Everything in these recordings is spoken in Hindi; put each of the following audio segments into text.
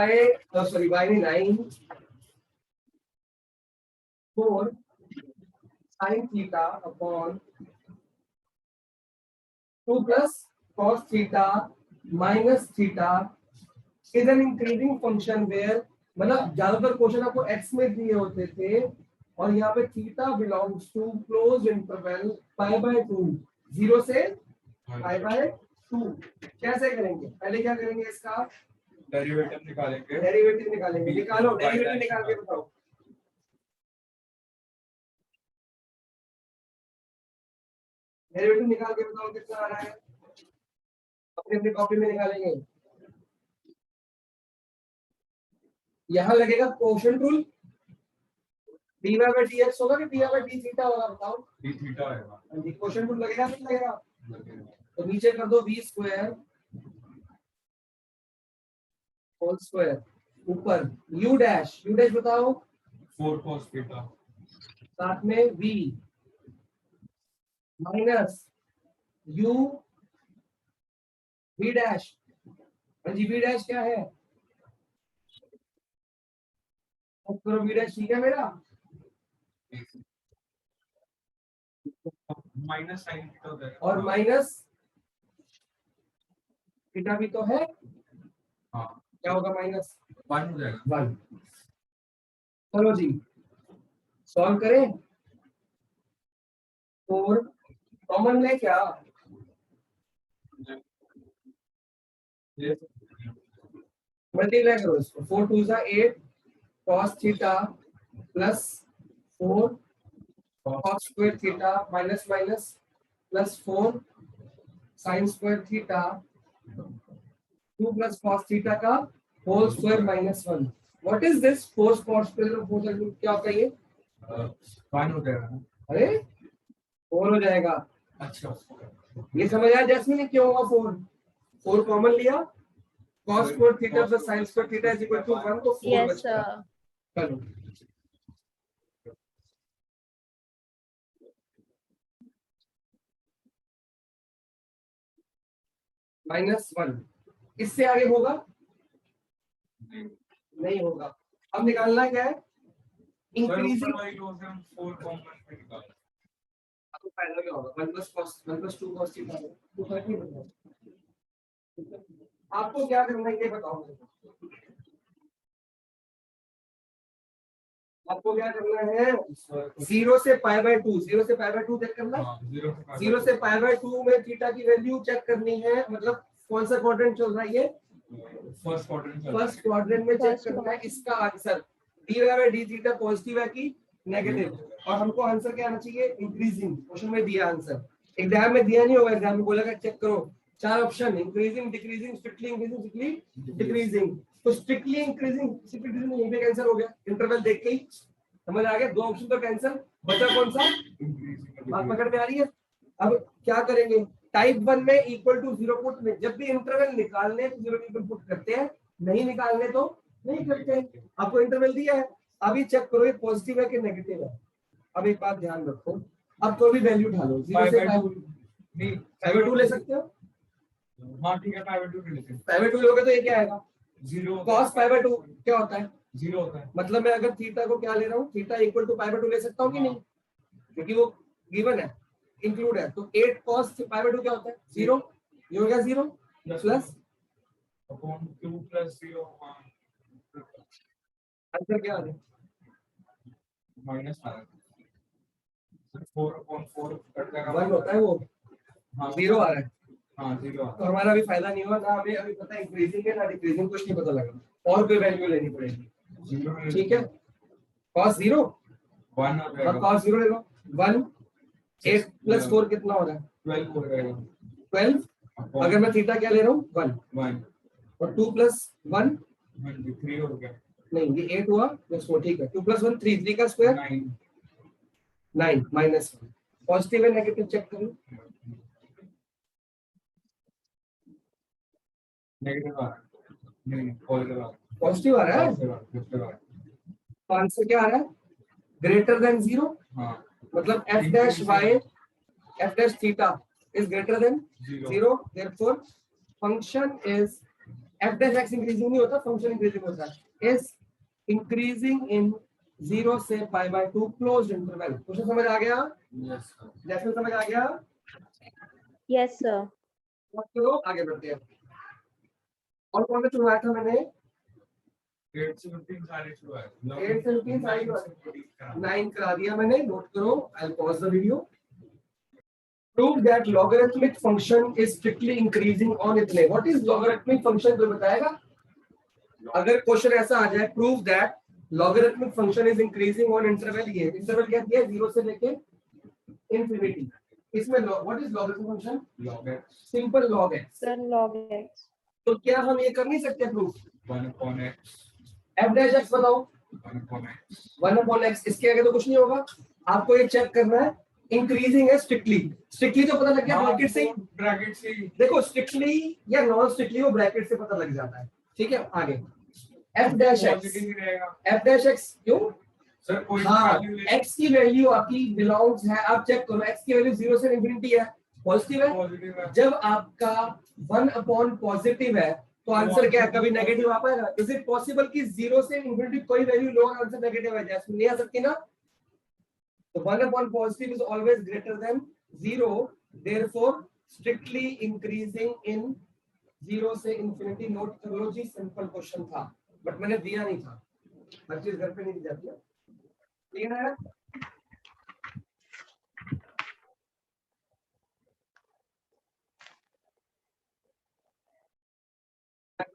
वाई सॉरी वाई नहीं 9 4 sin theta upon 2 plus cos theta minus theta is an increasing function where मतलब ज्यादातर क्वेश्चन आपको x में दिए होते थे और यहाँ पे theta belongs to close interval pi by 2 0 से पाई बाय 2। कैसे करेंगे? पहले क्या करेंगे? इसका डेरिवेटिव निकालेंगे। निकालो, डेरिवेटिव निकाल के बताओ। डेरिवेटिव निकाल के बताओ कितना आ रहा है। अपनी अपनी कॉपी में निकालेंगे। यहाँ लगेगा quotient rule, dy by dx होगा कि dy by d थीटा होगा? बताओ। d थीटा आएगा। जी, कोशेंट रूल लगेगा नहीं लगेगा? तो नीचे कर दो v स्क्वायर होल स्क्वायर, ऊपर u डैश बताओ 4 cos थीटा, साथ में v minus u v dash. जी v डैश क्या है? करो v डैश, ठीक है मेरा? माइनस साइन थीटा हो जाएगा और माइनस थीटा भी तो है। हाँ, क्या होगा? माइनस 1 हो जाएगा। 1। चलो जी सॉल्व करें। 4 कॉमन ले क्या? मल्टीप्लाई करो इसको। 4 2 जा 8 cos theta plus 4 cos square theta minus minus plus 4 sin square theta 2 plus cos theta का whole square minus 1। What is this? 4 cos square 4 क्या होता है ये? 1 हो जाएगा। अरे 4 हो जाएगा। अच्छा, ये समझ आया जैस्मिन क्यों होगा? 4 कॉमन लिया, cos square theta plus sin square theta is equal to 1, तो 4 बचता है। चलो -1 इससे आगे होगा? नहीं होगा। अब निकालना क्या है? इंक्रीजिंग। तो फायदा क्या होगा? 1 + 2 cos थीटा तो फर्क नहीं पड़ता। आपको क्या करना है ये बताओ मुझे। आपको क्या करना है? 0 से पाई बाय 2 चेक करना। 0 से पाई बाय 2 में थीटा की वैल्यू चेक करनी है। मतलब कौन सा क्वाड्रेंट चल रहा है ये? फर्स्ट क्वाड्रेंट में चेक करना है। इसका answer dy by d theta positive है कि नेगेटिव? और हमको आंसर क्या आना चाहिए? इंक्रीजिंग। क्वेश्चन में दिया आंसर, एग्जाम में दिया नहीं होगा। एग्जाम में बोलेगा चेक करो 4 option, increasing, decreasing, strictly increasing, strictly decreasing. तो स्ट्रिक्टली इंक्रीजिंग, स्ट्रिक्टली डिक्रीजिंग यहीं पे कैंसिल हो गया। इंटरवल देख के ही समझ आ गया। 2 ऑप्शन तो कैंसिल, बचा कौन सा? बात पकड़ में आ रही है? अब क्या करेंगे? टाइप 1 में इक्वल टू 0 पुट में जब भी इंटरवल निकालने तो 0 इक्वल पुट करते हैं, नहीं निकालने तो नहीं करते हैं। आपको इंटरवल दिया है, अभी चेक करो ये पॉजिटिव है कि नेगेटिव है। अब एक बात ध्यान रखो, अब कोई भी वैल्यू ढालो 0 से 5/2 ले सकते हो। हाँ ठीक है, 5/2 लेते हैं। 5/2 लोगे तो ये क्या आएगा? 0 cos 5/2 क्या होता है? 0 होता है। मतलब मैं अगर थीटा को क्या ले रहा हूँ, थीटा इक्वल टू 5/2 ले सकता हूँ कि नहीं? क्योंकि वो गिवन है, इंक्लूड है। तो 8 cos 5/2 क्या होता है? 0। ये हो गया 0 प्लस अपॉन 2 + 0 आंसर क्या आ रहा है? माइनस 4/4 कट जाएगा। 1 होता है वो। हाँ 0 आ रहा है। हाँ 0 तो हमारा भी फायदा नहीं हुआ ना। हमें अभी पता है इंक्रीजिंग है ना डिक्रीजिंग, कुछ नहीं पता लगा। और कोई वैल्यू लेनी पड़ेगी। ठीक है, cos 0 1 हो जाएगा। cos 0 ले लो 1। 8 + 4 कितना हो रहा है? 12 हो जाएगा। 12। अगर मैं थीटा क्या ले रहा हूँ? 1 और 2 + 1 3 हो गया। नहीं, ये 8 हुआ प्लस 4। ठीक है, 2 + 1 3, 3 का स्क्वायर 9 -1। पॉजिटिव है नेगेटिव चेक करो। नेगेटिव आ रहा है। नहीं पॉजिटिव आ रहा है। पॉजिटिव आ रहा है। तो आंसर क्या आ रहा है? Greater than 0। हाँ मतलब f dash y f dash theta is greater than 0. Therefore function is F dash x increasing नहीं होता, फंक्शन इंक्रीजिंग होता है। इज इंक्रीजिंग इन 0 से π/2 क्लोज्ड इंटरवल। क्वेश्चन समझ आ गया? Yes sir. जैसे समझ आ गया? Yes sir. चलो आगे बढ़ते हैं। और कौन सा छुड़वाया था मैंने? 8 से 15 सारे छुड़वाए। 8 से 15 सारे छुड़वाए। 9 करा दिया मैंने, नोट करो। I will pause the video. Prove that logarithmic function is strictly increasing on इतने। What is logarithmic function? तो बताएगा। अगर क्वेश्चन ऐसा आ जाए, prove that logarithmic function is increasing on interval, ये इंटरवल क्या दिया? 0 से लेके infinity। इसमें what is logarithmic function? log x Simple log x। Sir log x। तो क्या हम ये कर नहीं सकते proof? 1/x f dash x बताओ। 1/x 1/x, इसके आगे तो कुछ नहीं होगा। आपको ये चेक करना है इंक्रीजिंग है स्ट्रिक्टली। स्ट्रिक्टली तो पता लग गया ब्रैकेट से। ब्रैकेट से देखो स्ट्रिक्टली या नॉन स्ट्रिक्टली वो ब्रैकेट से पता लग जाता है। ठीक है आगे f dash x। पॉजिटिव ही रहेगा f dash x क्यों? सर। कोई हाँ वैल्यू ले x की वैल्यू आपकी बिलोंग्स है, आप चेक करो x की वैल्यू 0 से इंफिनिटी है, पॉजिटिव है। पॉजिटिव है। जब आपका 1 पॉजिटिव है तो आंसर क्या है? कभी नेगेटिव आ पाएगा? इज इट पॉसिबल कि 0 से इंफिनिटी कोई वैल्यू लो और आंसर नेगेटिव है? जैसे नहीं आ सकती ना। तो 1 positive is always greater than 0, therefore strictly increasing in 0 से infinity। नोट कर लो जी, सिंपल क्वेश्चन था बट मैंने दिया नहीं था। हर चीज घर पे नहीं दी जाती है, ठीक है?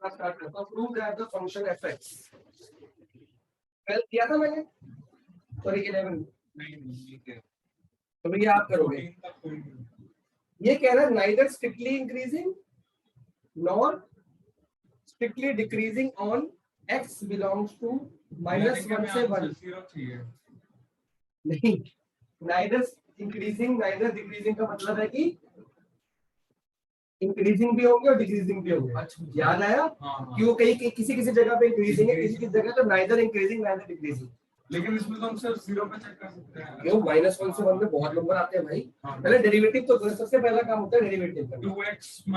स्टार्ट करता हूं। Prove that the function fx। कल किया था मैंने, सॉरी 11। नहीं है। तो भैया आप करोगे। 14 तक कोई नहीं। ये कह रहा है neither strictly increasing nor strictly decreasing on x belongs to -1 से 1। 0 चाहिए। नहीं, नाइदर इंक्रीजिंग नाइदर डिक्रीजिंग का मतलब है कि इंक्रीजिंग भी होंगे और डिक्रीजिंग भी होंगे। अच्छा याद आया? हाँ कि वो कहीं किसी किसी जगह पे इंक्रीजिंग है, किसी किसी जगह तो नाइदर इंक्रीजिंग नाइदर डिक्रीजिंग। लेकिन इसमें तो हम सिर्फ 0 पे चेक कर सकते हैं। क्यों? -1 से 1 में बहुत नंबर आते हैं भाई। हाँ। पहले डेरिवेटिव तो करो, सबसे पहला काम होता है डेरिवेटिव करना। 2x -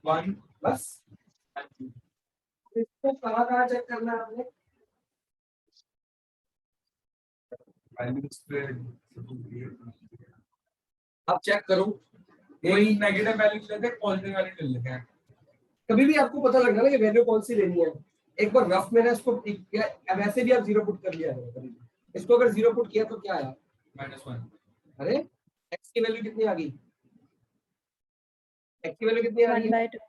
1 बस इसको कहाँ चेक करना है आपने? आप चेक करो, कोई नेगेटिव वैल्यू लेते हैं, पॉजिटिव वैल्यू ले लेते हैं। कभी भी आपको पता लगना ना कि वैल्यू कौन सी लेनी है। एक बार रफ में ना इसको वैसे भी आप 0 पुट कर लिया करो। कभी इसको अगर 0 पुट किया तो क्या आया? -1। अरे x की वैल्यू कितनी आ गई? x की वैल्यू कितनी आ गई? 1/2।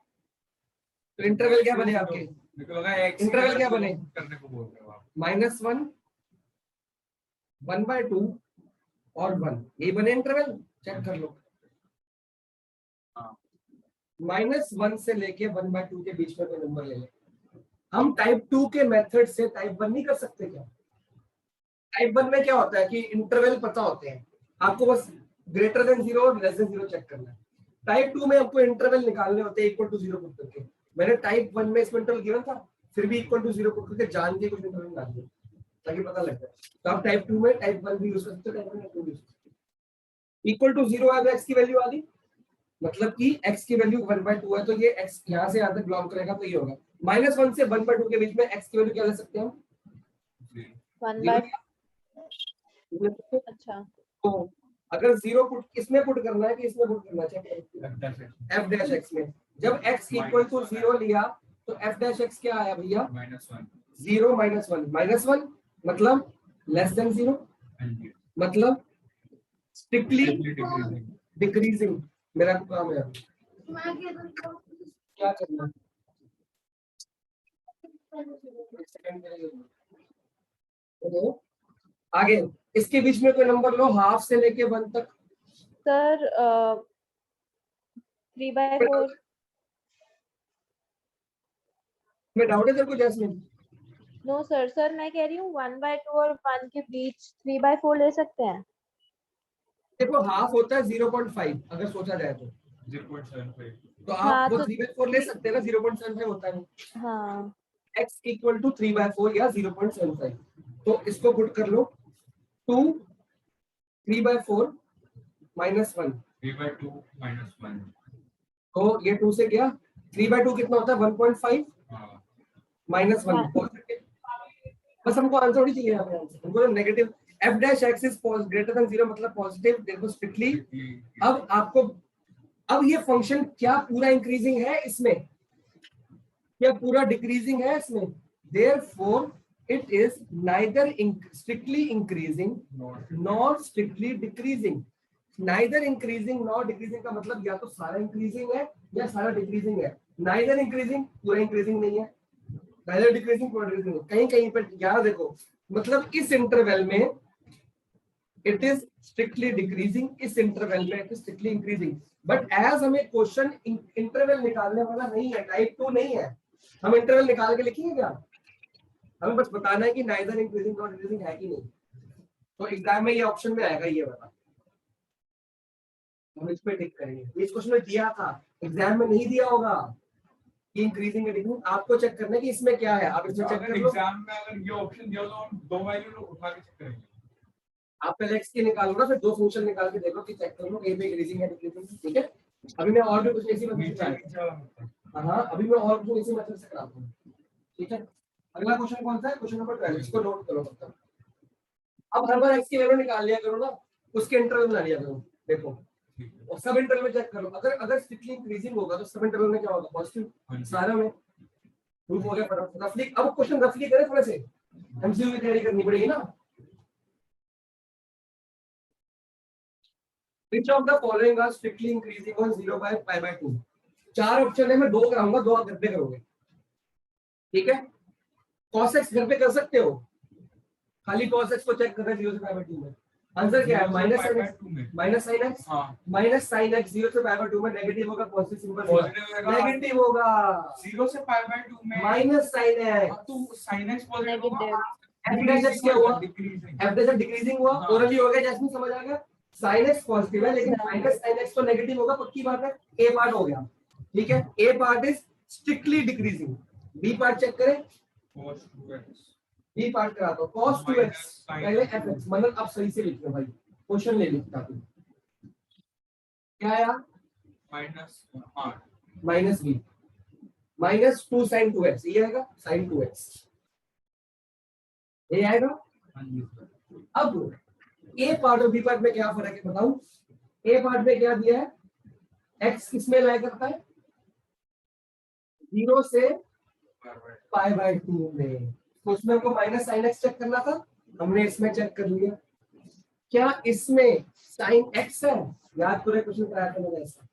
तो इंटरवल क्या बने आपके? मेरे को लगा x इंटरवल क्या बने? करने को बोल रहे हो आप। -1 1/2 और 1, ये बने इंटरवल। चेक कर लो। हाँ। -1 से लेके 1/2 के बीच में कोई नंबर ले ले। हम टाइप 2 के मेथड से टाइप 1 नहीं कर सकते क्या? टाइप 1 में क्या होता है कि इंटरवल पता होते हैं आपको, बस ग्रेटर देन 0 और लेस देन 0 चेक करना है। टाइप 2 में आपको इंटरवल निकालने होते हैं इक्वल टू 0 पुट करके। मैंने टाइप 1 में इसमें इंटरवल गिवन था, फिर भी इक्वल टू 0 पुट करके जान के कुछ इंटरवल निकाल दिया ताकि पता लग जाए। तो आप टाइप 2 में टाइप 1 भी यूज कर सकते हो, टाइप 1 में भी यूज कर सकते हो। इक्वल टू 0 है तो x की वैल्यू आ गई, मतलब कि x की वैल्यू 1/2 है तो ये x यहां से यहां तक बिलोंग करेगा, तो ये होगा। -1 से 1/2 के बीच में x की वैल्यू क्या ले सकते हैं हम? 1/2। अच्छा। तो अगर 0 पुट इसमें पुट करना है कि इसमें पुट करना चाहिए? f dash x में। जब x इक्वल टू 0 लिया तो f dash x क्या आया भैया? -1। 0 -1 मतलब लेस देन 0, मतलब स्ट्रिक्टली डिक्रीजिंग। मेरा काम है क्या करना है? तो आगे इसके बीच में कोई नंबर लो, हाफ से लेके 1 तक। सर 3/4। मैं डाउट है तेरे को जैस्मिन? नो सर, सर मैं कह रही हूँ 1/2 और 1 के बीच 3/4 ले सकते हैं। देखो हाफ होता है 0.5 अगर सोचा जाए तो 0.75। तो आप हाँ, वो तो 3/4 ले सकते हैं ना, 0.75 होता है। हाँ। x इक्वल टू 3/4 या 0.75। तो इसको पुट कर लो 2 3/4 -1। 3/2 -1। तो ये 2 से गया 3/2 कितना होता है 1.5 हाँ माइनस 1 पॉजिटिव। बस हमको आंसर होनी चाहिए यहाँ पे आंसर हमको negative f dash x is greater than 0 मतलब पॉजिटिव देखो स्ट्रिक्टली। अब आपको अब ये फंक्शन क्या पूरा इंक्रीजिंग है इसमें क्या पूरा डिक्रीजिंग है इसमें therefore it is neither strictly increasing nor strictly decreasing. Neither increasing nor decreasing का मतलब या तो सारा इंक्रीजिंग है या सारा डिक्रीजिंग है। नाइदर इंक्रीजिंग पूरा इंक्रीजिंग नहीं है नाइदर डिक्रीजिंग पूरा डिक्रीजिंग कहीं कहीं पर याद देखो मतलब इस इंटरवल में इट इज स्ट्रिक्टली डिक्रीजिंग इस इंटरवल में it is strictly increasing. But as हमें क्वेश्चन इंटरवल निकालने वाला नहीं है टाइप 2 नहीं है हम इंटरवल निकाल के लिखेंगे क्या हमें बस बताना है कि नाइदर इंक्रीजिंग नॉर डिक्रीजिंग है कि नहीं। तो एग्जाम में ये ऑप्शन में आएगा ये वाला हम इस पे टिक करेंगे। इस क्वेश्चन में दिया था एग्जाम में नहीं दिया होगा कि इंक्रीजिंग या डिक्रीजिंग आपको चेक करना है कि इसमें क्या है आप इसमें चेक कर लो। एग्जाम में अगर ये ऑप्शन दिया तो हम दो वैल्यू उठा के चेक करेंगे। आप पहले x की निकालो ना फिर दो फंक्शन निकाल के देखो कि चेक कर लो ए पे इंक्रीजिंग है डिक्रीजिंग ठीक है। अभी मैं और भी कुछ ऐसी मतलब हाँ अभी मैं और कुछ ऐसी मतलब से कराता हूँ ठीक है। अगला क्वेश्चन कौन सा है क्वेश्चन नंबर 12 इसको नोट करो मतलब। अब हर बार x की वैल्यू निकाल लिया करो ना उसके इंटरवल बना लिया करो देखो और सब इंटरवल में चेक करो अगर अगर स्ट्रिक्टली इंक्रीजिंग होगा तो सब इंटरवल में क्या होगा पॉजिटिव सारा में प्रूफ हो गया फटाफट रफली। अब क्वेश्चन रफली करें थोड़े से एमसीक्यू की तैयारी करनी पड़ेगी ना। Which of the following are strictly increasing on 0 by pi/2 चार ऑप्शन है मैं दो कराऊंगा दो आप घर पे करोगे ठीक है। cos x घर पे कर सकते हो खाली cos x को चेक कर रहे 0 से pi/2 में आंसर क्या है minus sine x minus sine x 0 से pi/2 में नेगेटिव होगा पॉजिटिव सिंपल नेगेटिव होगा 0 से pi/2 में माइनस साइन एक्स तो sin x पॉजिटिव होगा f डैश x क्या हुआ f डैश डिक्रीजिंग हुआ ओरली हो गया जैस्मिन समझ आ गया। साइन एक्स पॉजिटिव है लेकिन माइनस साइन एक्स तो नेगेटिव होगा पक्की बात है। ए पार्ट हो गया ठीक है A part is strictly decreasing B part check करें बी पार्ट करा दो cos 2x पहले fx मतलब अब सही से लिखना भाई क्वेश्चन ले लिखता तू क्या आया minus B minus 2 sin 2x ये आएगा sin 2x ये आएगा। अब ए पार्ट और बी पार्ट में क्या फर्क है बताऊं ए पार्ट में क्या दिया है x किसमें लाई करता है 0 से pi/2 में तो उसमें हमको माइनस साइन एक्स चेक करना था हमने इसमें चेक कर लिया। क्या इसमें साइन एक्स है याद करें क्वेश्चन कराया था मैंने ऐसा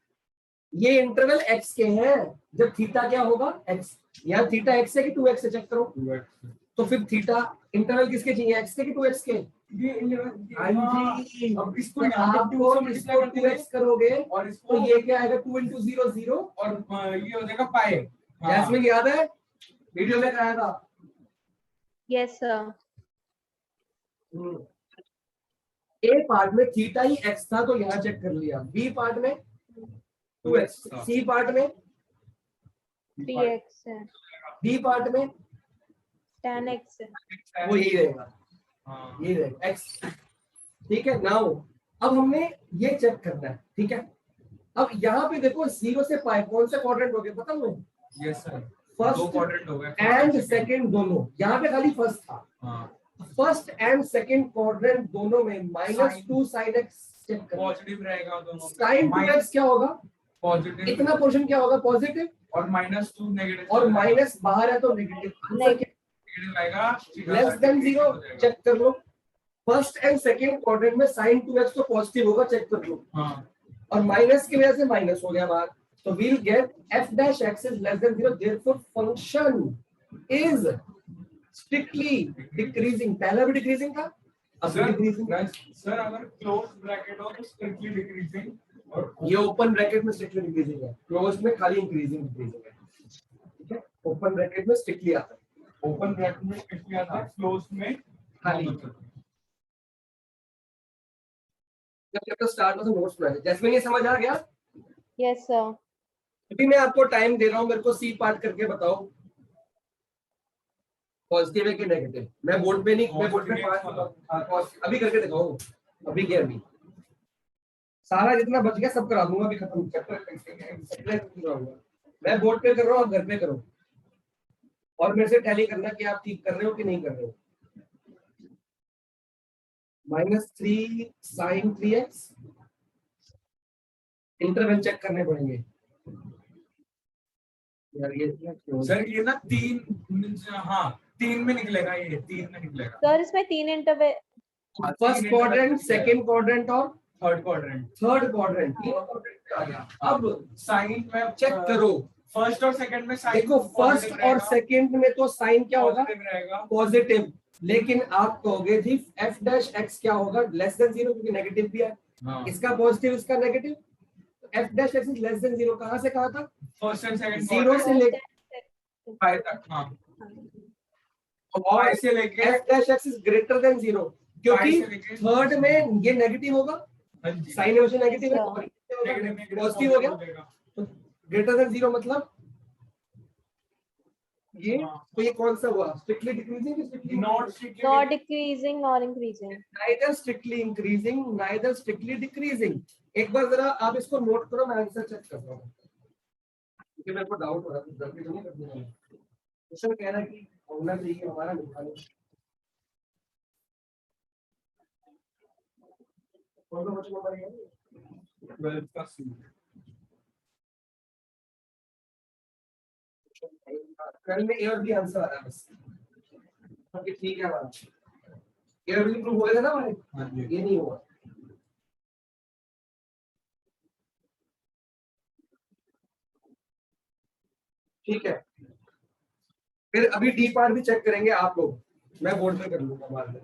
ये इंटरवल x के हैं जब थीटा क्या होगा x या थीटा x है कि 2x से चेक करो तो फिर थीटा इंटरवल किसके चाहिए x के कि 2x के अब इसको आप 2x करोगे और इसको तो ये क्या आएगा 2 × 0 0 और ये हो जाएगा पाई जैस्मिन याद है वीडियो में कराया था यस सर ए पार्ट में थीटा ही x था तो यहाँ चेक कर लिया बी पार्ट में 2x सी पार्ट में 3x है डी पार्ट में tan x है वो यही रहेगा ये रहेगा x ठीक है। नाउ अब हमने ये चेक करना है ठीक है। अब यहाँ पे देखो 0 से पाई कौन से क्वाड्रेंट हो गए पता है यस सर फर्स्ट दो क्वाड्रेंट हो गए एंड सेकंड दोनों यहाँ पे खाली फर्स्ट था फर्स्ट एंड सेकंड क्वाड्रेंट दोनों में -2 sin x चेक करो पॉजिटिव रहेगा दोनों sin 2x क्या होगा पॉजिटिव इतना पोर्शन क्या होगा पॉजिटिव और -2 नेगेटिव और माइनस बाहर है तो नेगेटिव नेगेटिव आएगा लेस देन 0 चेक कर लो फर्स्ट एंड सेकंड क्वाड्रेंट में sin 2x तो पॉजिटिव होगा चेक कर लो और माइनस की वजह से माइनस हो गया बाहर तो we'll get f dash x is less than 0 therefore function is strictly decreasing पहला भी डिक्रीजिंग था अब भी डिक्रीजिंग सर अगर क्लोज ब्रैकेट हो तो स्ट्रिक्टली डिक्रीजिंग और ये ओपन ब्रैकेट में स्ट्रिक्टली डिक्रीजिंग है क्लोज में खाली इंक्रीजिंग डिक्रीजिंग है ठीक है। ओपन ब्रैकेट में स्ट्रिक्टली आता है ओपन ब्रैकेट में स्ट्रिक्टली आता है क्लोज में खाली जब चैप्टर स्टार्ट हो तो नोट्स बनाए जैसे ये समझ आ गया यस सर अभी मैं आपको टाइम दे रहा हूं मेरे को सी पार्ट करके बताओ पॉजिटिव है कि नेगेटिव मैं बोर्ड पे नहीं मैं बोर्ड पे 5 अभी करके दिखाओ अभी क्या अभी सारा जितना बच गया सब करा दूंगा अभी खत्म चैप्टर कराऊंगा मैं बोर्ड पे कर रहा हूँ, आप घर पे करो और मेरे से टैली करना कि आप ठीक कर रहे हो कि नहीं कर रहे हो। -3 sin 3x, इंटरवल चेक करने पड़ेंगे यार। ये सर ये ना 3, हाँ 3 में निकलेगा, ये 3 में निकलेगा। सर इसमें 3 interval, first quadrant, second quadrant और थर्ड क्वाड्रेंट। थर्ड क्वाड्रेंट, तीनों क्वाड्रेंट पे आ गया। अब साइन में चेक करो, फर्स्ट और सेकंड में साइन देखो फर्स्ट और सेकंड में तो साइन क्या होगा, रहेगा पॉजिटिव, लेकिन आप कहोगे जी f डैश x क्या होगा, लेस देन 0, क्योंकि नेगेटिव भी है। हाँ। इसका पॉजिटिव इसका negative, f dash x is less than 0 कहां से कहां तक, फर्स्ट एंड सेकंड 0 से लेकर 5 तक। हाँ और और से लेके f dash x is greater than 0, क्योंकि थर्ड में ये नेगेटिव होगा, साइन हमेशा नेगेटिव है, पॉजिटिव हो गया तो ग्रेटर देन 0 मतलब ये। तो ये कौन सा हुआ, strictly decreasing, strictly not decreasing not increasing, neither strictly increasing neither strictly decreasing। एक बार जरा आप इसको नोट करो, मैं आंसर चेक कर रहा हूँ क्योंकि मेरे को डाउट हो रहा है, गलती तो नहीं करनी है। क्वेश्चन कह रहा है कि होना चाहिए हमारा निकालो, कौन सा क्वेश्चन नंबर है, 12 का सी। कल में ए और बी आंसर आ रहा है बस, ओके ठीक है हमारा ए और बी प्रूव हो गया ना हमारे। हाँ जी। ये नहीं हुआ, ठीक है। फिर अभी डी पार्ट भी चेक करेंगे आप लोग, मैं बोर्ड में कर लूंगा बाद में।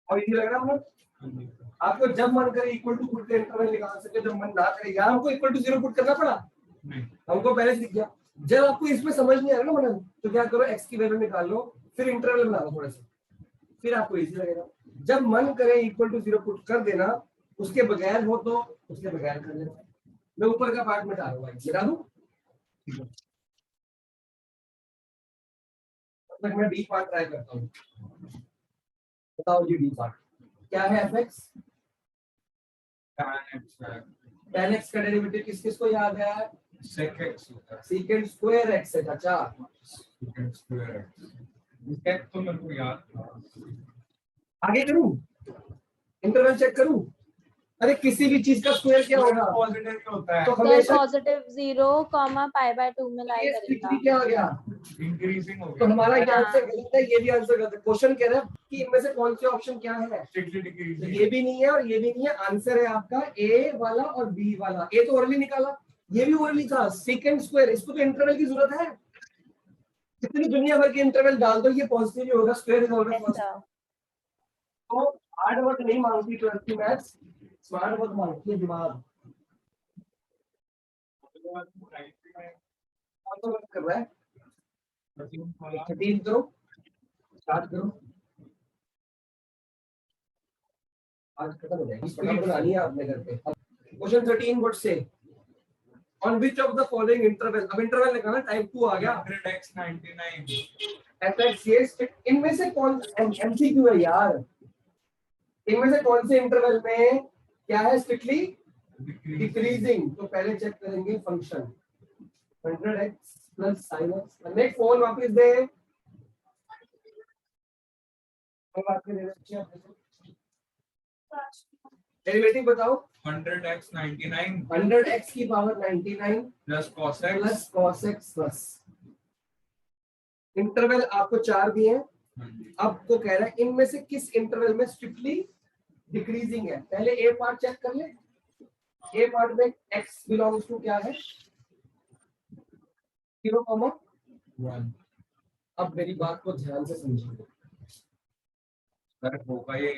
और इजी लग रहा है मतलब आपको, जब मन करे इक्वल टू पुट के इंटरवल निकाल सके, जब मन ना करे, यहाँ हमको इक्वल टू 0 पुट करना पड़ा नहीं, हमको पहले से दिख गया। जब आपको इसमें समझ नहीं आ रहा ना मनन, तो क्या करो, x की वैल्यू निकाल लो, फिर इंटरवल बना लो थोड़ा सा, फिर आपको इजी लगेगा। जब मन करे इक्वल टू 0 पुट कर देना, उसके बगैर हो तो उसके बगैर कर लेना। मैं ऊपर का पार्ट मिटा दूंगा, मिटा दूं, तब तक मैं डी पार्ट ट्राई करता हूँ। बताओ जी डी पार्ट क्या है, fx tan x का डेरिवेटिव किस किस को याद है, sec x होता है, secant स्क्वायर x है चाचा, secant square x। इसका तो मेरे को याद था। आगे करूं, इंटरवल चेक करूं, अरे किसी भी चीज का स्क्वायर क्या होगा, पॉजिटिव क्या होता है, तो सर हमेशा पॉजिटिव 0, pi/2 में लाई ये करेगा। strictly क्या हो गया, इंक्रीजिंग हो तो गया। हमारा ये हाँ। आंसर गलत है, ये भी आंसर गलत है। क्वेश्चन कह रहा है कि इनमें से कौन से ऑप्शन क्या है, स्ट्रिक्टली तो डिक्रीजिंग। ये भी नहीं है और ये भी नहीं है, आंसर है आपका ए वाला और बी वाला। ए तो ओरली निकाला, ये भी ओरली था, सेकंड स्क्वायर, इसको तो इंटरवल की जरूरत है, कितनी दुनिया भर के इंटरवल डाल दो ये पॉजिटिव ही होगा, स्क्वायर इज ऑलवेज पॉजिटिव। अच्छा तो हार्ड वर्क नहीं मांगती 12th की मैथ्स, स्मार्ट वर्क मांगती है दिमाग। कौन सा वर्क कर रहा है, 13 करो, स्टार्ट करो, आज खत्म हो जाएगी, फटाफट बनानी है आपने घर पे। क्वेश्चन 13 व्हाट से, on which of the following interval, अब इंटरवल लगाना, टाइप 2 आ गया, 100x99 fx ये इनमें से कौन, एमसीक्यू है यार, इनमें से कौन से इंटरवल में क्या है स्ट्रिक्टली डिक्रीजिंग, तो पहले चेक करेंगे function 100x plus sin x। Next phone वापस दे, बात करें डेरिवेटिव बताओ, 100x99 100x की power 99 plus cos x plus cos x plus, interval आपको 4 दिए हैं, आपको कह रहा है इनमें से किस इंटरवल में स्ट्रिक्टली डिक्रीजिंग है। पहले ए पार्ट चेक कर ले, ए पार्ट में x बिलोंग्स टू क्या है, 0,1। अब मेरी बात को ध्यान से समझिए, सर होगा ये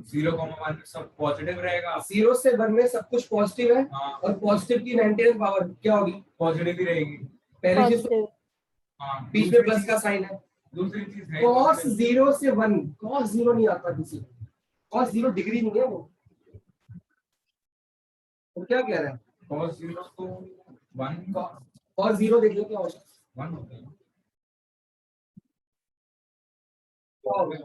0,1 सब पॉजिटिव रहेगा, 0 से 1 में सब कुछ पॉजिटिव है, हाँ और पॉजिटिव की 99 पावर क्या होगी, पॉजिटिव ही रहेगी। पहली चीज तो पॉजिटिव, हाँ बीच में प्लस का साइन है, दूसरी चीज है cos 0 से 1, cos 0 नहीं आता किसी, cos 0 डिग्री नहीं है वो, तो क्या कह रहा है, cos 0 तो 1 cos 0 देख लो क्या होगा, 1 होता है, क्या हो गया,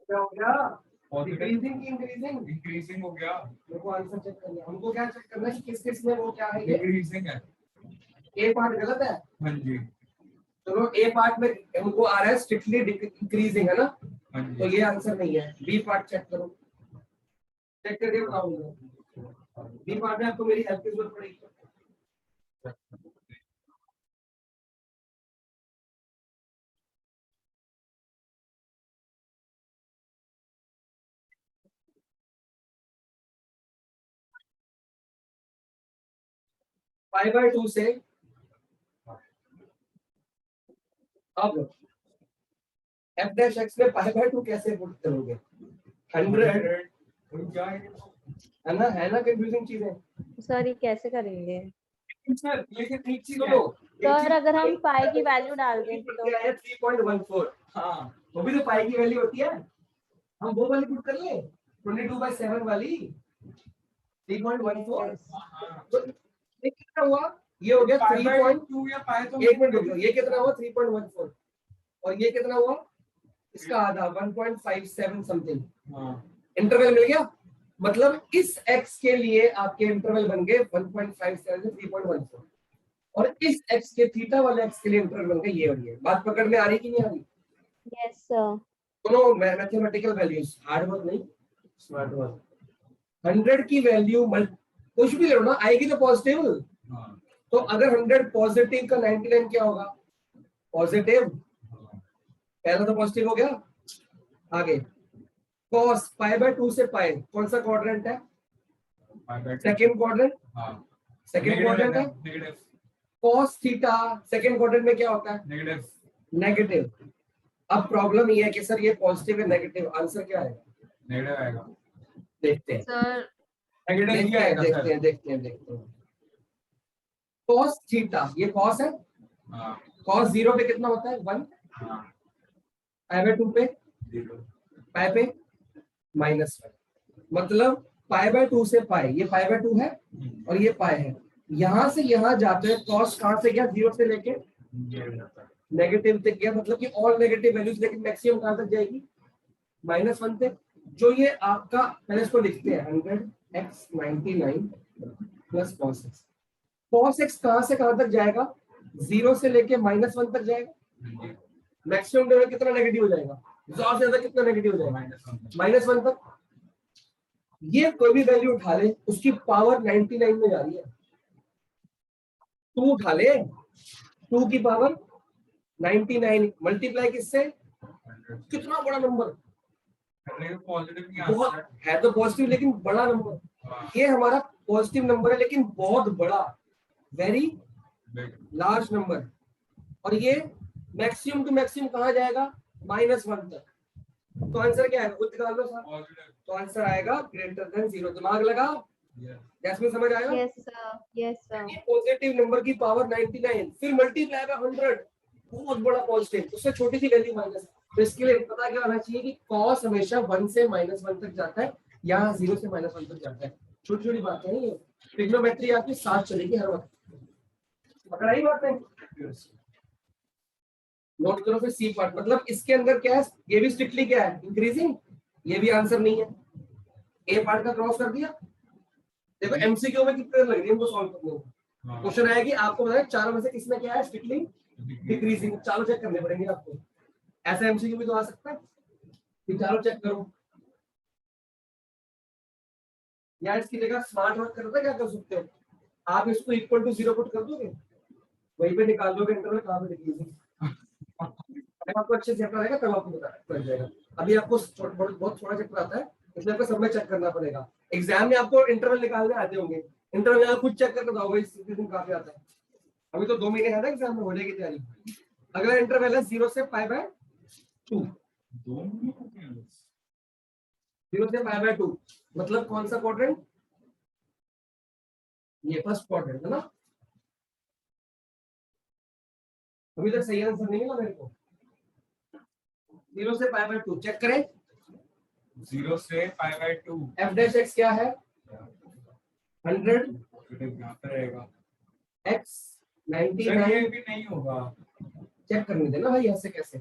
क्या हो गया, पॉजिटिव डिक्रीजिंग की इंक्रीजिंग? इंक्रीजिंग हो गया, मेरे को आंसर चेक करना है। हमको क्या चेक करना है कि किस किस में वो क्या है, ये इंक्रीजिंग है। ए पार्ट गलत है। हाँ जी, चलो ए पार्ट में हमको आ रहा है स्ट्रिक्टली इंक्रीजिंग, है ना? हाँ तो जी। ये आंसर नहीं है। बी पार्ट चेक करो, चेक करके बताऊंगा। बी पार्ट में आपको मेरी हेल्प की जरूरत पड़ेगी। 5/2 से अब f डैश x में π/2 कैसे पुट करोगे? 100 क्या है है ना कंफ्यूजिंग चीजें। सर ये कैसे करेंगे? सर? लेकिन एक चीज सुनो, है। सर अगर हम पाई की वैल्यू डाल दें तो? क्या है 3.14? हाँ, वो भी तो पाई की वैल्यू होती है। हम वो वाली पुट कर ले, 22/7 वाली 3.14। तो ये कितना हुआ? ये हो गया 3. या पाए तो एक मिनट रुको, ये कितना हुआ? 3.14। और ये कितना हुआ? इसका आधा 1.57 समथिंग। हाँ, इंटरवल मिल गया। मतलब इस x के लिए आपके इंटरवल बन गए 1.57 से 3.14, और इस x के थीटा वाले x के लिए इंटरवल बन गए ये, और ये बात पकड़ में आ रही कि नहीं आ रही? Yes sir. दोनों मैथमेटिकल वैल्यूज, हार्ड वर्क नहीं, स्मार्ट वर्क। 100 की वैल्यू कुछ भी ले लो ना, आएगी तो पॉजिटिव। हाँ, तो अगर 100 पॉजिटिव का 99 क्या होगा? पॉजिटिव। पहला तो पॉजिटिव हो गया। आगे cos π/2 से पाई कौन सा क्वाड्रेंट है? Second quadrant. हाँ, सेकंड क्वाड्रेंट है। Negative, cos theta second quadrant में क्या होता है? Negative, negative. अब प्रॉब्लम ये है कि सर ये पॉजिटिव है नेगेटिव, आंसर क्या है? नेगेटिव आएगा। देखते हैं, सर नेगेटिव ही देखते हैं, आएगा देखते सर। हैं, देखते हैं, देखते हैं। cos थीटा, ये cos है। हाँ, cos 0 पे कितना होता है? 1। हाँ, π/2 पे, 0, पाई पे -1। मतलब π/2 से पाई, ये π/2 है और ये पाई है। यहां से यहां जाते हैं cos कहां से गया? 0 से लेके नेगेटिव तक गया, मतलब कि ऑल नेगेटिव वैल्यूज, लेकिन मैक्सिमम कहां तक जाएगी? -1 तक। जो ये आपका, पहले इसको लिखते हैं 100x 99 plus cos x। cos x कहां से कहां तक जाएगा? 0 से लेके -1 तक जाएगा। मैक्सिमम लेवल कितना नेगेटिव हो जाएगा? ज्यादा से ज्यादा कितना नेगेटिव हो जाएगा? -1 तक। ये कोई भी वैल्यू उठा ले, उसकी पावर 99 में जा रही है। 2 उठा ले, 2 की पावर 99 मल्टीप्लाई किससे? कितना बड़ा नंबर, पॉजिटिव बहुत है तो पॉजिटिव, लेकिन बड़ा नंबर। ये हमारा पॉजिटिव नंबर है लेकिन बहुत बड़ा, वेरी लार्ज नंबर। और ये मैक्सिमम टू मैक्सिमम कहां जाएगा? -1 तक। तो आंसर क्या है? खुद निकाल लो सर। तो आंसर आएगा ग्रेटर देन 0। दिमाग लगा, जैसमिन समझ आया? Yes sir, yes sir. Positive number की पावर 99 फिर मल्टीप्लाई बाय 100, बहुत बड़ा पॉजिटिव, उससे छोटी सी वैल्यू माइनस। तो इसके लिए पता क्या होना चाहिए कि cos हमेशा 1 से -1 तक जाता है, यहाँ 0 से -1 तक जाता है। छोटी छोटी बातें हैं ये, ट्रिग्नोमेट्री आपके साथ चलेगी हर वक्त। पकड़ आई बात है? नोट करो फिर सी पार्ट। मतलब इसके अंदर क्या है? ये भी स्ट्रिक्टली क्या है? इंक्रीजिंग। ये भी आंसर नहीं है। ए पार्ट का क्रॉस कर दिया। देखो एमसीक्यू में कितने लग रही है इनको सॉल्व करने में। क्वेश्चन आया कि आपको बताया चारों में से किसमें क्या है स्ट्रिक्टली डिक्रीजिंग। चारों चेक करने पड़ेंगे आपको। ऐसा एमसीक्यू भी तो आ सकता है कि चारों चेक करो। या इसकी जगह स्मार्ट वर्क करता क्या कर सकते हो आप? इसको इक्वल टू 0 पुट कर दोगे, वहीं पे निकाल दोगे इंटरवल कहां पे डिक्रीजिंग। आपको अच्छे से चैप्टर आएगा तब आपको पता जाएगा। अभी आपको बहुत थोड़ा चैप्टर आता है, इसलिए आपको सब में चेक करना पड़ेगा। एग्जाम में आपको इंटरवल निकालने आते होंगे, इंटरवल आप खुद चेक करके बताओगे इस दिन काफी आता है। अभी तो 2 महीने है ना एग्जाम में, हो जाएगी तैयारी। अगला इंटरवल है 0 से π/2। 0 से π/2 मतलब कौन सा क्वाड्रेंट? ये फर्स्ट क्वाड्रेंट है ना। अभी तक सही आंसर नहीं मिला मेरे को। 0 से π/2 चेक करें। 0 से π/2 f डैश x क्या है? 100 यहाँ पे रहेगा। x sir 99। ये भी नहीं होगा। चेक करने देना भाई, ऐसे कैसे?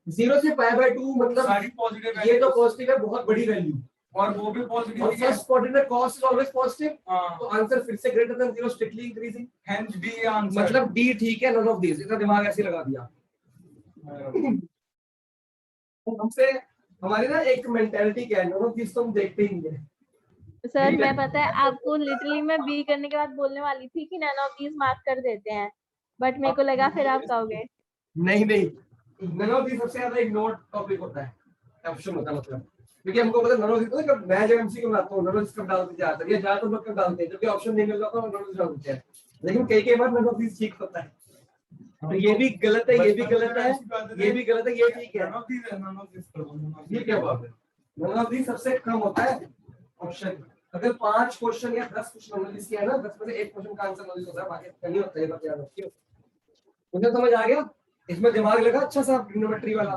0 से π/2 मतलब सारी पॉजिटिव ये तो पॉजिटिव है, बहुत बड़ी वैल्यू, और वो भी पॉजिटिव और है। फर्स्ट क्वाड्रेंट में cos इज ऑलवेज पॉजिटिव, हाँ, तो आंसर फिर से greater than 0 strictly increasing, hence D answer. मतलब डी ठीक है, नन ऑफ दीज। इसका दिमाग ऐसे लगा दिया। तो हमसे हमारी ना एक मेंटालिटी क्या है, नन ऑफ दीज तो हम देखते ही नहीं है। सर ठीक है। मैं पता है आपको लिटरली मैं बी करने के बाद बोलने वाली थी कि नन ऑफ दीज मार्क कर देते हैं, बट मेरे को लगा फिर आप कहोगे। नहीं नहीं, नन ऑफ दीज सबसे ज्यादा इग्नोर्ड टॉपिक होता है, ऑप्शन होता है मतलब, क्योंकि हमको पता नन ऑफ दीज, तो मैं जब एमसीक्यू बनाता हूं नन ऑफ दीज कब डालते जाते हैं, या ज्यादातर लोग कब डालते हैं जब भी ऑप्शन नहीं मिल रहा तो नन ऑफ दीज डाल देते हैं, लेकिन कई बार नन ऑफ दीज ठीक होता है। तो ये भी गलत है, ये भी गलत है, ये भी गलत है, ये ठीक है। नन ऑफ दीज है, नन ऑफ दीज कर दो। ये क्या बात है, नन ऑफ दीज सबसे कम होता है ऑप्शन। अगर 5 क्वेश्चन या 10 क्वेश्चन नन ऑफ दीज किया है ना, 10 में से एक क्वेश्चन का आंसर नन ऑफ दीज होता है, बाकी नहीं होता है। बात याद रखियो, मुझे समझ आ गया, इसमें दिमाग लगा अच्छा सा ट्रिग्नोमेट्री वाला।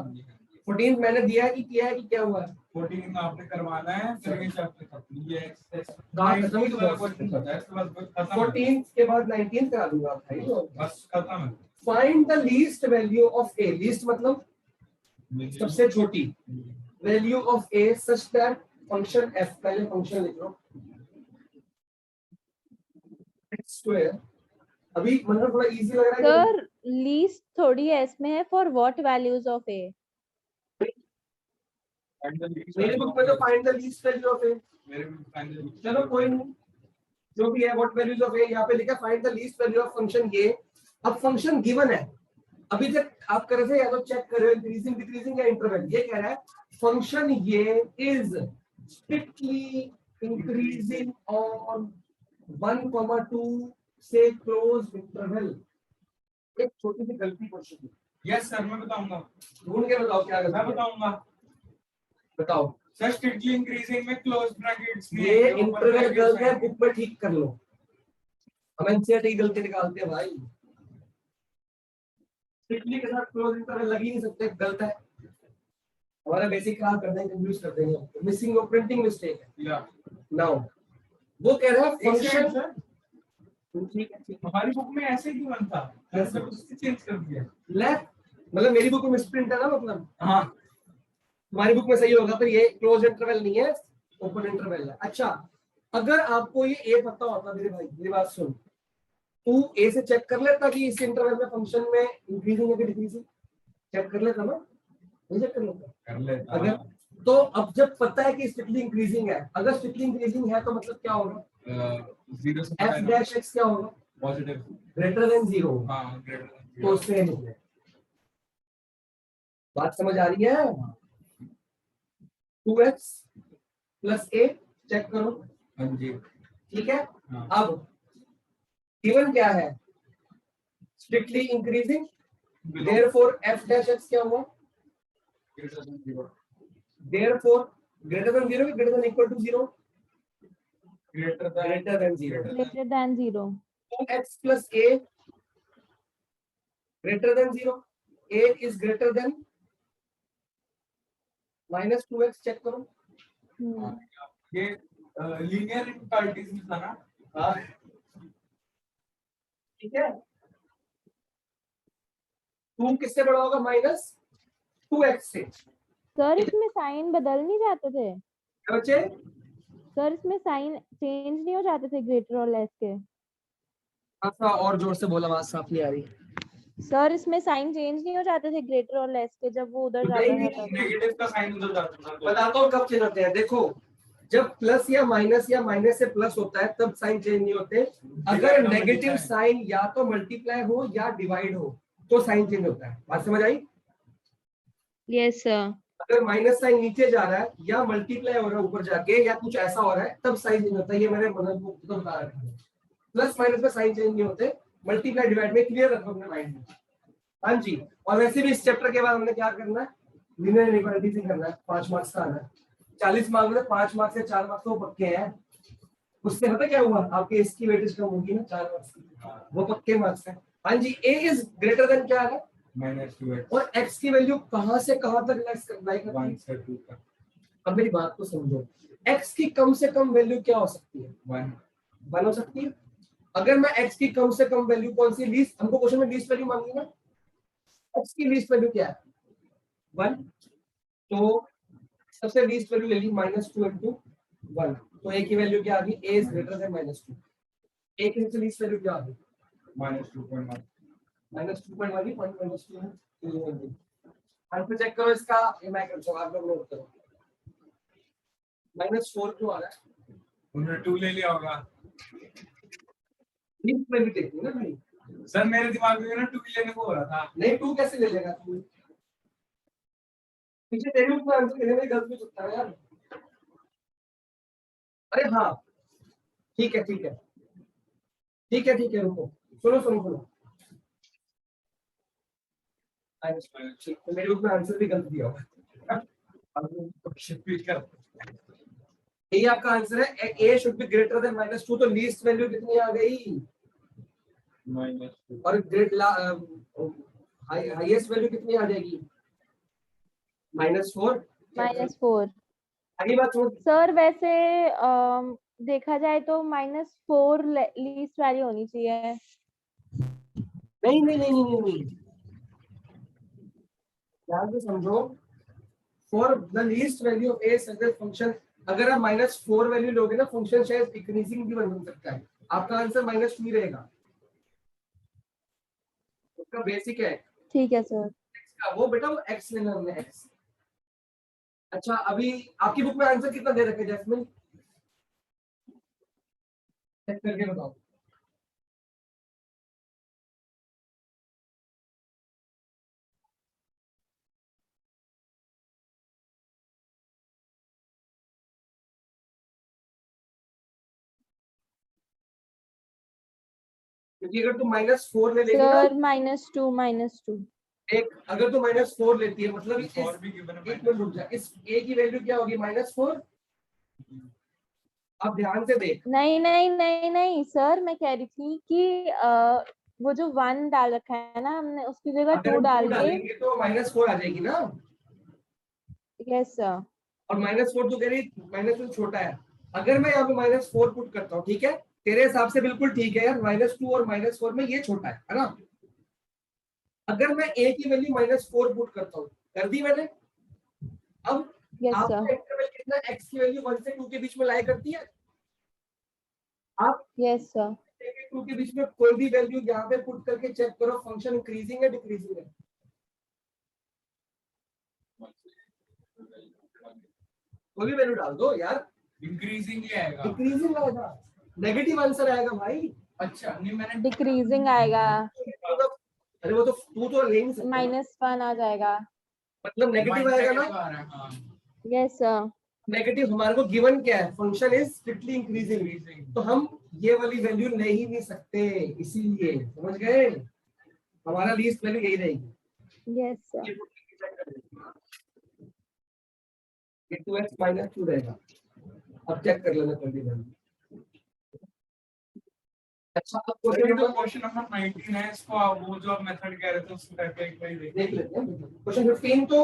14 मैंने दिया है कि किया है कि क्या हुआ है, 14 में आपने करवाना है, फिर ये चैप्टर खत्म। ये एक्सरसाइज खत्म ही तो वाला बस। क्वेश्चन होता है, इसके बाद खत्म। 14 के बाद 19 करा दूंगा भाई। बस खत्म है। Find the least value of A, least मतलब सबसे छोटी value of A such that function F, पहले फंक्शन लिख लो एक्स स्क्वायर। अभी मतलब थोड़ा इजी लग रहा है सर लीस्ट थोड़ी है इसमें, है for what values of A. मेरे बुक में तो find the least value of A, मेरे में फाइनल। चलो कोई नहीं, जो भी है व्हाट वैल्यूज ऑफ ए, यहाँ पे लिखा find the least value of function ये। अब फंक्शन गिवन है, अभी तक आप कर रहे थे या तो चेक कर रहे हो इंक्रीजिंग डिक्रीजिंग या इंटरवल, ये कह रहा है फंक्शन ये इज स्ट्रिक्टली इंक्रीजिंग ऑन 1,2 से क्लोज इंटरवल। एक छोटी सी गलती क्वेश्चन, यस सर, मैं बताऊंगा। ढूंढ के बताओ क्या मैं गलती है, बताऊंगा बताओ। सर। स्ट्रिक्टली इंक्रीजिंग में क्लोज ब्रैकेट्स में ये इंटरवल गलत है, बुक में ठीक कर लो, हम एनसीईआरटी की गलती निकालते हैं भाई। स्ट्रिक्टली के साथ क्लोज इंटरवल लग ही नहीं सकते, गलत है। हमारा बेसिक खराब कर देंगे, कंफ्यूज कर देंगे, मिसिंग और प्रिंटिंग मिस्टेक है। या नाउ वो कह रहा है फंक्शन, सर, ठीक है ठीक हमारी बुक में ऐसे ही क्यों था, ऐसे कुछ चेंज कर दिया। लेफ्ट, मतलब मेरी बुक में मिसप्रिंट है ना, मतलब हाँ, तुम्हारी बुक में सही होगा, फिर ये क्लोज इंटरवल नहीं है, ओपन इंटरवल है। अच्छा, अगर आपको ये ए पता होता मेरे भाई, मेरी बात सुन, तू ए से चेक कर लेता कि इस इंटरवल में फंक्शन में इंक्रीजिंग है कि डिक्रीजिंग, चेक कर लेता ना, नहीं चेक कर लेता कर लेता। अगर, तो अब जब पता है कि स्ट्रिक्टली इंक्रीजिंग है, अगर स्ट्रिक्टली इंक्रीजिंग है तो मतलब क्या होगा, 0 से एफ डैश एक्स क्या होगा, पॉजिटिव। ग्रेटर देन 0, हाँ, ग्रेटर तो उससे निकले। बात समझ आ रही है, 2x प्लस a चेक करो, हाँ जी। ठीक है। हाँ। अब गिवन क्या है, strictly increasing, therefore f dash x क्या हुआ, greater than 0। Therefore greater than 0 कि greater than equal to 0, greater greater than 0। Greater than 0। 2x plus a greater than 0, a is greater than minus 2x, check करो। ये लीनियर इनक्वालिटीज में था ना। हाँ ठीक है, 2 किससे बड़ा होगा, माइनस 2x से। सर इसमें साइन बदल नहीं जाते थे, क्या बच्चे, सर इसमें साइन चेंज नहीं हो जाते थे ग्रेटर और लेस के। थोड़ा और जोर से बोला, आवाज साफ नहीं आ रही। सर इसमें साइन चेंज नहीं हो जाते थे ग्रेटर और लेस के, जब वो उधर जाता नहीं, था तब। नेगेटिव का साइन उधर जाता था। बताता हूँ कब चेंज होते हैं, देखो जब प्लस या माइनस से प्लस होता है तब साइन चेंज नहीं होते। अगर नेगेटिव साइन या तो मल्टीप्लाई हो या डिवाइड हो तो साइन चेंज होता है। बात समझ आई? Yes sir. अगर माइनस साइन नीचे जा रहा है या मल्टीप्लाई हो रहा है ऊपर जाके या कुछ ऐसा हो रहा है तब साइन चेंज होता है। ये मैंने मतलब तो बता रखा है, प्लस माइनस में साइन चेंज नहीं होते, मल्टीप्लाई डिवाइड में क्लियर रखो अपने माइंड में। हाँ जी, और वैसे भी इस चैप्टर के बाद हमने क्या करना है, लीनियर इनइक्वालिटी से करना है, 5 मार्क्स का आना है। 40 मार्क्स में 5 मार्क्स से 4 मार्क्स तो पक्के हैं, उससे पता क्या हुआ, आपके इसकी वेटेज कम होगी ना 4 मार्क्स की, वो पक्के मार्क्स है। हाँ जी, a इज ग्रेटर देन क्या है, -2x, और x की वैल्यू कहां से कहां तक लाइक करती 1 है। से 2 तक। अब मेरी बात को समझो, x की कम से कम वैल्यू क्या हो सकती है, 1 हो सकती है। अगर मैं x की कम से कम वैल्यू कौन सी, लीस्ट, हमको क्वेश्चन में लीस्ट वैल्यू मांगी ना, x की लीस्ट वैल्यू क्या है, 1, तो सबसे लीस्ट वैल्यू ले ली -2 into 1, तो a की वैल्यू क्या आ गई? a is greater then -2। a की सबसे लीस्ट वैल्यू क्या आ गई? -2.1 -2.1 -2 आंसर चेक करो इसका, ये मैं कर दूंगा, आप लोग नोट करो। -4 क्यों आ रहा है? उन्होंने 2 ले लिया होगा लीस्ट वैल्यू देखनी ना भाई। सर, मेरे दिमाग में ना 2 लेने को हो रहा था। नहीं 2 कैसे ले लेगा तू? पीछे तेरे ऊपर आंसर देने में गलत भी सकता है यार। अरे हाँ ठीक है ठीक है ठीक है ठीक है, रुको सुनो सुनो सुनो, ठीक तो मेरे ऊपर आंसर भी गलत दिया होगा। ये आपका आंसर है, a should be greater than -2, तो लीस्ट वैल्यू कितनी आ गई? -2 और ग्रेट हाईएस्ट वैल्यू कितनी आ जाएगी? -4। -4। अगली बात सुनो, सर वैसे देखा जाए तो -4 लीस्ट वैल्यू होनी चाहिए। नहीं नहीं नहीं नहीं नहीं, ध्यान से समझो। For the least value of A such function, अगर आप -4 वैल्यू लोगे ना, फंक्शन शायद डिक्रीजिंग भी बन सकता है। आपका आंसर -2 ही रहेगा। उसका बेसिक है ठीक है सर। x का, वो बेटा वो x लेना हमने x। अच्छा अभी आपकी बुक में आंसर कितना दे रखे जैस्मिन? चेक करके बताओ। क्योंकि अगर तुम -4 ले लेगी ना, सर -2 एक अगर तुम -4 लेती है मतलब इस और भी given है एक मिनट रुक जा, इस a की वैल्यू क्या होगी? -4। अब ध्यान से देख, नहीं नहीं नहीं नहीं सर, मैं कह रही थी कि वो जो 1 डाल रखा है ना हमने, उसकी जगह अगर 2 हम 2 डाल के। डालेंगे तो -4 आ जाएगी ना। Yes sir. और -4 तो कह रही -2 छोटा है। अगर मैं यहाँ पे -4 पुट करता हूँ, ठीक है, तेरे हिसाब से बिल्कुल ठीक है यार, -2 और -4 में ये छोटा है ना। अगर मैं a की वैल्यू -4 पुट करता हूँ, कर दी मैंने। अब यस आपका सर। इंटरवल कितना, x की वैल्यू 1 से 2 के बीच में लाई करती है। आप यस सर। 2 के बीच में कोई भी वैल्यू यहाँ पे पुट करके चेक करो, फंक्शन इंक्रीजिंग है डिक्रीजिंग है? कोई भी वैल्यू डाल दो यार, इंक्रीजिंग ही आएगा। डिक्रीजिंग आएगा, नेगेटिव आंसर आएगा भाई। अच्छा नहीं, मैंने डिक्रीजिंग आएगा, अरे वो तो तू तो ले नहीं सकता ना। -1 आ जाएगा। मतलब नेगेटिव आएगा ना। हाँ। Yes sir. नेगेटिव हमारे को गिवन क्या है? फंक्शन इज स्ट्रिक्टली इंक्रीजिंग, तो हम ये वाली वैल्यू ले ही नहीं सकते, इसीलिए समझ गए, हमारा लीस्ट वैल्यू यही रहेगी। Yes sir. ये 2x -2 रहेगा। अब चेक कर लेना कर दी। अच्छा अब क्वेश्चन नंबर 19 है, इसको आप वो जो आप मेथड कह रहे थे उसको करके एक बार देख लेते हैं। क्वेश्चन 15 तो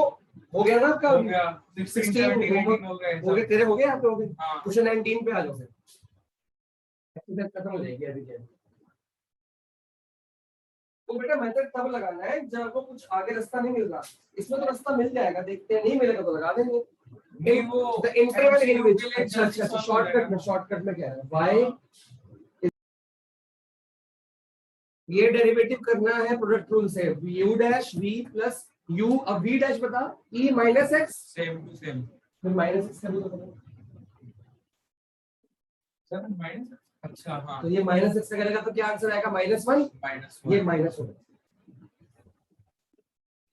हो गया ना आपका? हो गया। 16 17 18 हो गए। हो गए तेरे, हो गए आपके, हो गए। हाँ। क्वेश्चन 19 पे आ जाओ फिर, एक्सरसाइज खत्म हो जाएगी अभी के। तो बेटा मेथड तब लगाना है जब आपको कुछ आगे रास्ता नहीं मिल रहा। इसमें तो रास्ता मिल जाएगा, देखते हैं, नहीं मिलेगा तो लगा देंगे। नहीं वो द इंटरवल इन विच, के लिए अच्छा अच्छा अच्छा, शॉर्टकट में क्या है? y, ये डेरिवेटिव करना है प्रोडक्ट रूल से, u dash v plus u, अब v डैश बता, e minus x, same to same फिर माइनस x कर दो। Sir minus. अच्छा हाँ, तो ये माइनस x करेगा तो क्या आंसर आएगा? -1। -1 ये माइनस हो गया।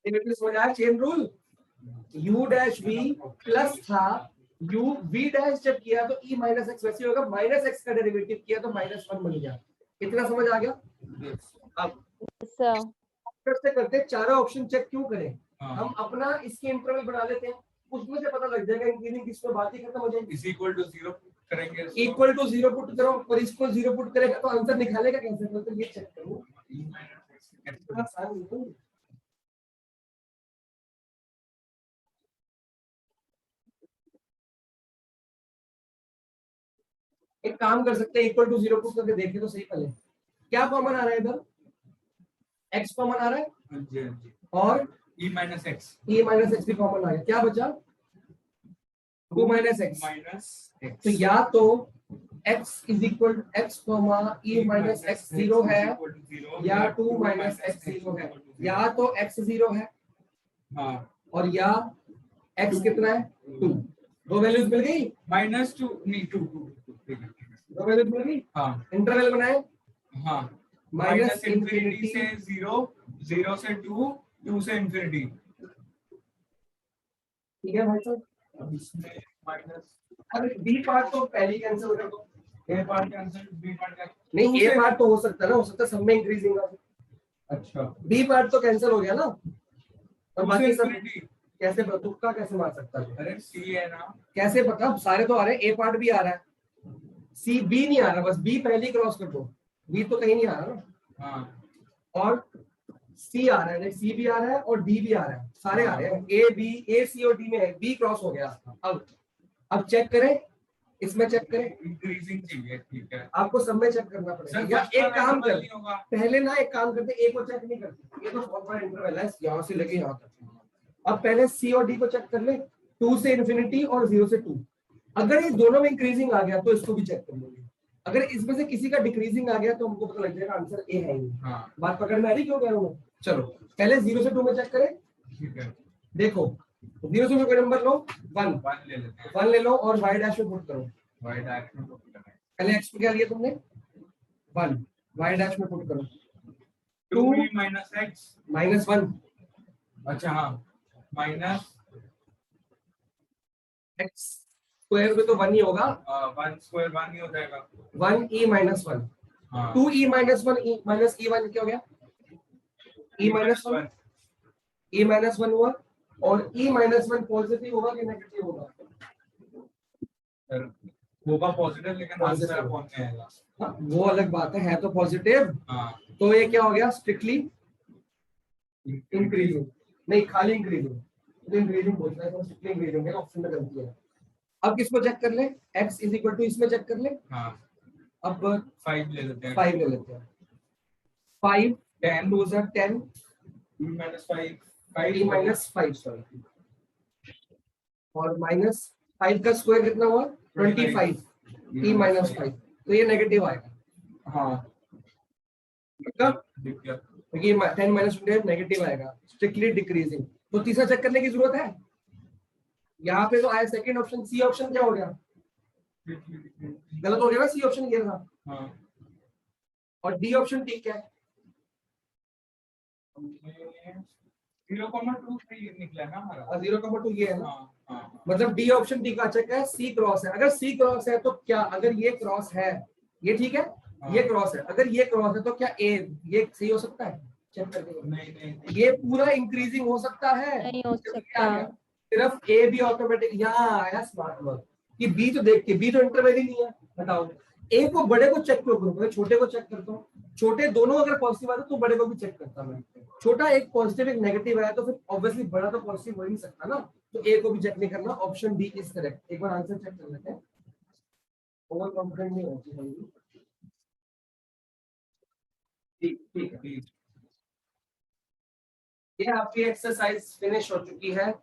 लिमिट समझ आया? Chain rule, u dash v plus था u v डैश जब किया तो e माइनस x वैसे होगा, -x का डेरिवेटिव किया तो -1 बन गया। इतना समझ आ गया? अब सर से करते चारों ऑप्शन चेक क्यों करें? हाँ। हम अपना इसके इंटरवल बना लेते हैं, उसमें से पता लग जाएगा इंक्रीजिंग किस पे, बात ही खत्म हो जाएगी। इज इक्वल टू 0 करेंगे। इक्वल टू 0 पुट करो, और इसको 0 पुट करेगा तो आंसर निकालेगा कैसे? तो ये चेक करो। एक काम कर सकते हैं, इक्वल टू 0 पुट करके देखें तो सही पहले क्या कॉमन आ रहा है इधर? x कॉमन आ रहा है हाँ जी हाँ जी। और E minus x e minus x भी कॉमन आ गया, क्या बचा 2 माइनस एक्स। Minus x. तो या तो x is equal x comma e minus x 0 है या 2 माइनस एक्स 0 है, या तो x 0 है हाँ और या x कितना है 2। दो वैल्यूज मिल गई, माइनस टू नहीं टू टू ठीक है दो वैल्यूज मिल गई। हाँ इंटरवल बनाए हाँ माइनस माइनस इंफिनिटी से 0 0 से 2 2 से इंफिनिटी। ठीक है भाई साहब। अब इसमें माइनस अब बी पार्ट तो पहले कैंसिल कर दो, ए पार्ट कैंसिल बी पार्ट का नहीं ए पार्ट तो हो सकता है ना, हो सकता है सब में इंक्रीजिंग का, अच्छा बी पार्ट तो कैंसिल हो गया ना, और 2 से बाकी सब इंफिनिटी। कैसे तुक्का कैसे मार सकता है, अरे सी है ना कैसे पता, सारे तो आ रहे हैं, ए पार्ट भी आ रहा है, सी बी नहीं आ रहा, बस बी पहले क्रॉस कर दो, बी तो कहीं नहीं आ रहा ना, हाँ और सी आ रहा है, सी भी आ रहा है और डी भी आ रहा है, सारे आ रहे हैं, ए बी ए सी और डी में है, बी क्रॉस हो गया। अब चेक करें, इसमें चेक करें, इंक्रीजिंग चाहिए ठीक है। आपको सब में चेक करना पड़ेगा, सर या फर्स्ट एक काम कर, नहीं होगा पहले ना एक काम करते, ए को चेक नहीं करते, ये तो बहुत बड़ा इंटरवल है यहाँ से लेके यहाँ तक, अब पहले सी और डी को चेक कर ले, 2 से इंफिनिटी और 0 से 2, अगर ये दोनों में इंक्रीजिंग आ गया तो इसको भी चेक कर लेंगे, अगर इसमें से किसी का डिक्रीजिंग आ गया तो हमको पता लग जाएगा आंसर ए है ही। हाँ बात पकड़ में आ रही क्यों कह रहा हूँ? चलो पहले 0 से 2 में चेक करें, ठीक है देखो 0 से कोई नंबर लो 1 1 ले लेते हैं 1 ले लो और y डैश में पुट करो, y डैश में पुट करना है पहले x पे क्या लिया तुमने 1, y डैश में पुट करो 2 माइनस एक्स माइनस 1 अच्छा हाँ माइनस x स्क्वायर में तो 1 ही होगा, 1 स्क्वायर 1 ही हो जाएगा 1 e माइनस 1, हाँ 2 e minus 1 e minus e 1 क्या हो गया e माइनस 1, e माइनस 1 हुआ, और e माइनस 1 पॉजिटिव होगा कि नेगेटिव होगा? सर होगा पॉजिटिव लेकिन आंसर अपॉन में आएगा। हाँ, वो अलग बात है तो पॉजिटिव, हाँ तो ये क्या हो गया स्ट्रिक्टली इंक्रीजिंग, नहीं खाली इंक्रीजिंग, तो इंक्रीजिंग बोलता है तो स्ट्रिक्टली इंक्रीजिंग है, ऑप्शन में गलती है। अब किसको चेक कर ले, x इज इक्वल टू इसमें चेक कर ले, हाँ अब 5 ले लेते हैं 5 ले लेते हैं, 5 10 2 से 10 2 माइनस 5 5 माइनस 5 सॉरी, और माइनस 5 का स्क्वायर कितना हुआ 25 e माइनस 5, तो ये नेगेटिव आएगा। हाँ मतलब दिख गया क्योंकि 10 माइनस 20 नेगेटिव आएगा, स्ट्रिक्टली डिक्रीजिंग, तो तीसरा चेक करने की जरूरत है, यहाँ पे तो आया सेकंड ऑप्शन, सी ऑप्शन क्या हो गया गलत हो गया ना, सी ऑप्शन ये था, हाँ और डी ऑप्शन ठीक है 0,23 निकला ना हमारा 0,2 ये है ना, हाँ हाँ मतलब डी ऑप्शन ठीक आ चुका है, सी क्रॉस है, अगर सी क्रॉस है तो क्या, अगर ये क्रॉस है ये ठीक है, ये क्रॉस है, अगर ये क्रॉस है तो क्या ए ये सही हो सकता है, चेक करके नहीं नहीं ये पूरा इंक्रीजिंग हो सकता है, नहीं हो सकता। सिर्फ ए भी ऑटोमेटिक, यहाँ आया स्मार्ट वर्क कि बी तो देख के, बी तो इंटरवल ही नहीं है, बताओ ए को बड़े को चेक क्यों करूं, मैं छोटे को चेक करता हूँ, छोटे दोनों अगर पॉजिटिव आते तो बड़े को भी चेक करता मैं, छोटा एक पॉजिटिव एक नेगेटिव आया तो फिर ऑब्वियसली बड़ा तो पॉजिटिव हो ही नहीं सकता ना, तो ए को भी चेक नहीं करना, ऑप्शन डी इज करेक्ट। एक बार आंसर चेक कर लेते हैं, ओवर कॉन्फिडेंट नहीं होती है, ठीक है, ये आपकी एक्सरसाइज फिनिश हो चुकी है,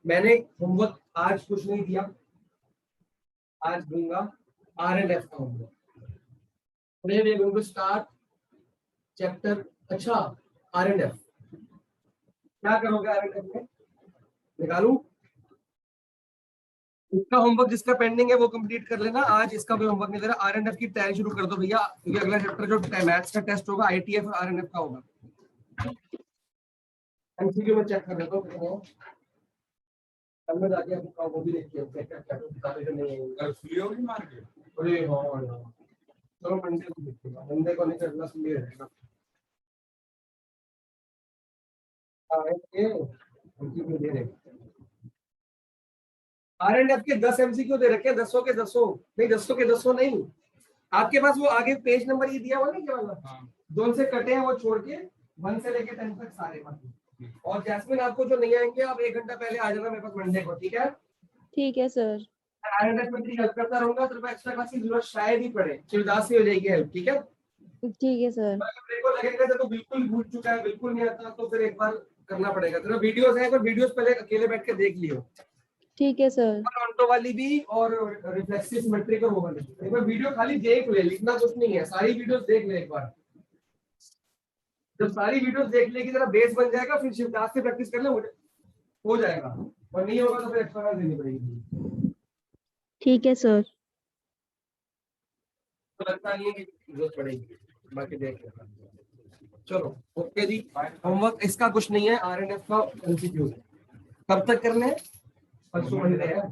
मैंने होमवर्क आज कुछ नहीं दिया, आज दूंगा आर एंड एफ का homework, today we are going to start chapter, अच्छा आर एंड एफ, क्या करोगे आर एंड एफ में, निकालूं इसका होमवर्क, जिसका पेंडिंग है वो कंप्लीट कर लेना, आज इसका भी होमवर्क नहीं दे रहा, आर एंड एफ की तैयारी शुरू कर दो भैया, क्योंकि अगला चैप्टर जो मैथ्स का टेस्ट होगा आईटीएफ और आर एंड एफ का होगा, एमसीक्यू में चेक कर लेता हूँ, कल में जाके आपको वो भी देखिए क्या नहीं है, कल खुली होगी मार्केट अरे हाँ यार, चलो मंडे को देखिएगा, मंडे को नहीं करना संडे रहेगा, आर एंड एफ के 10 एमसीक्यू दे रखे हैं, 10 के 10 नहीं, 10 के 10 नहीं, आपके पास वो आगे पेज नंबर ये दिया हुआ ना, क्या वाला हाँ दोनों से कटे हैं वो छोड़ के 1 से लेके 10 तक सारे बाकी, और जैस्मिन आपको जो नहीं आएंगे आप 1 घंटा पहले आ जाना मेरे पास मंडे को, ठीक है? ठीक है सर। आर एंड एफ में तेरी हेल्प करता रहूंगा, तेरे को एक्स्ट्रा क्लास की जरूरत शायद ही पड़े, शिवदास से हो जाएगी हेल्प, ठीक है? ठीक है सर। मेरे को लगेगा जब तो बिल्कुल भूल चुका है, बिल्कुल नहीं आता, तो फिर एक बार करना पड़ेगा। तेरा वीडियोस है, पर वीडियोस पहले अकेले बैठ के देख लियो, ठीक है सर। टोरंटो वाली भी और रिफ्लेक्सिव सिमेट्री का वो वाली। एक बार वीडियो खाली देख ले, लिखना कुछ नहीं है, सारी वीडियोस देख ले एक बार। जब सारी वीडियोस देख लेगी तेरा बेस बन जाएगा, फिर शिवदास से प्रैक्टिस कर ले, हो जाएगा। और नहीं होगा तो फिर एक्स्ट्रा देनी पड़ेगी। ठीक है सर। तो लगता नहीं है कि जरूरत पड़ेगी, बाकी देख लेना। चलो ओके जी, होमवर्क इसका कुछ नहीं है, आरएनएफ का एमसीक्यू कब तक करने हैं? परसों मंडे है।